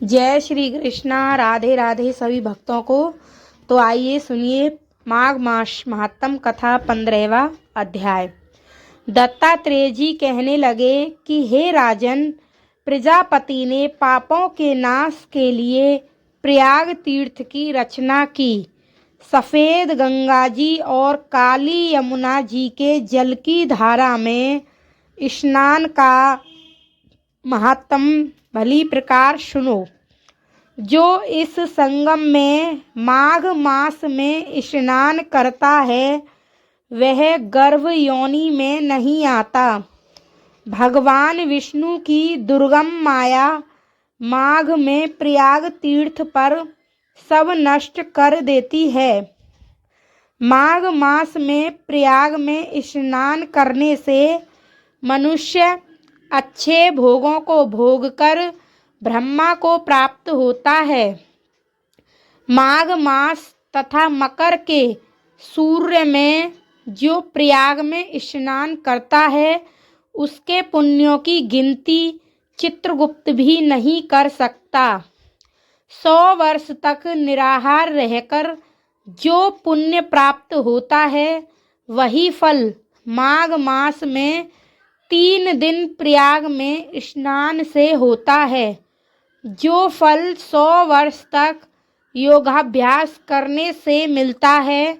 जय श्री कृष्णा। राधे राधे सभी भक्तों को। तो आइए सुनिए माघ मास महात्म कथा 15वां अध्याय। दत्तात्रेय जी कहने लगे कि हे राजन, प्रजापति ने पापों के नाश के लिए प्रयाग तीर्थ की रचना की। सफ़ेद गंगा जी और काली यमुना जी के जल की धारा में स्नान का महात्म भली प्रकार सुनो। जो इस संगम में माघ मास में स्नान करता है वह गर्भ योनि में नहीं आता। भगवान विष्णु की दुर्गम माया माघ में प्रयाग तीर्थ पर सब नष्ट कर देती है। माघ मास में प्रयाग में स्नान करने से मनुष्य अच्छे भोगों को भोगकर ब्रह्मा को प्राप्त होता है। माघ मास तथा मकर के सूर्य में जो प्रयाग में स्नान करता है उसके पुण्यों की गिनती चित्रगुप्त भी नहीं कर सकता। 100 वर्ष तक निराहार रहकर जो पुण्य प्राप्त होता है वही फल माघ मास में 3 दिन प्रयाग में स्नान से होता है। जो फल 100 वर्ष तक योगाभ्यास करने से मिलता है,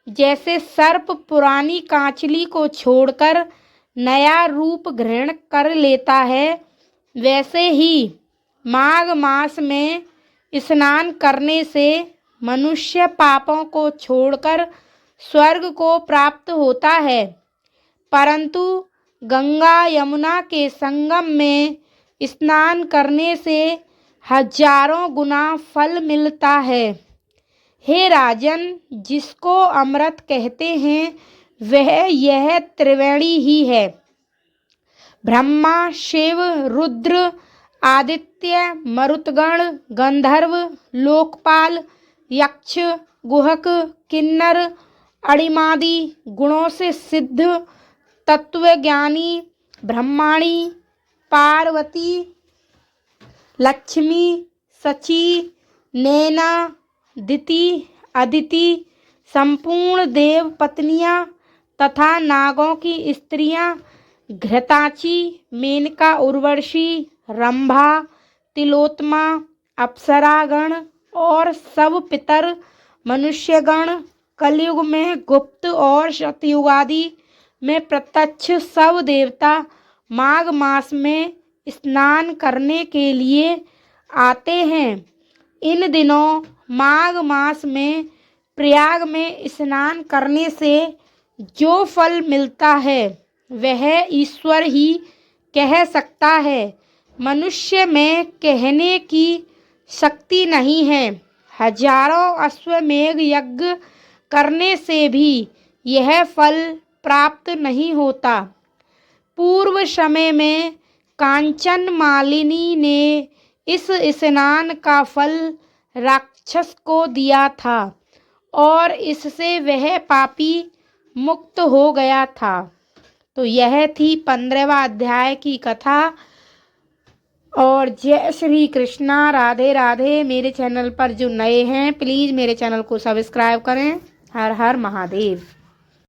जैसे सर्प पुरानी कांचली को छोड़कर नया रूप ग्रहण कर लेता है, वैसे ही माघ मास में स्नान करने से मनुष्य पापों को छोड़कर स्वर्ग को प्राप्त होता है। परंतु गंगा यमुना के संगम में स्नान करने से हजारों गुना फल मिलता है। हे राजन, जिसको अमृत कहते हैं वह यह त्रिवेणी ही है। ब्रह्मा, शिव, रुद्र, आदित्य, मरुतगण, गंधर्व, लोकपाल, यक्ष, गुहक, किन्नर, अणिमादि गुणों से सिद्ध तत्वज्ञानी ब्रह्माणी, पार्वती, लक्ष्मी, सची, नैना, दिति, अदिति, संपूर्ण देव पत्नियां तथा नागों की स्त्रियां, घृताची, मेनका, उर्वशी, रंभा, तिलोत्मा, अप्सरागण और सब पितर मनुष्यगण, कलयुग में गुप्त और सतयुगादि में प्रत्यक्ष सब देवता माघ मास में स्नान करने के लिए आते हैं। इन दिनों माघ मास में प्रयाग में स्नान करने से जो फल मिलता है वह ईश्वर ही कह सकता है। मनुष्य में कहने की शक्ति नहीं है। हजारों अश्वमेध यज्ञ करने से भी यह फल प्राप्त नहीं होता। पूर्व समय में कांचन मालिनी ने इस स्नान का फल राक्षस को दिया था और इससे वह पापी मुक्त हो गया था। तो यह थी 15वां अध्याय की कथा। और जय श्री कृष्णा। राधे राधे। मेरे चैनल पर जो नए हैं प्लीज़ मेरे चैनल को सब्सक्राइब करें। हर हर महादेव।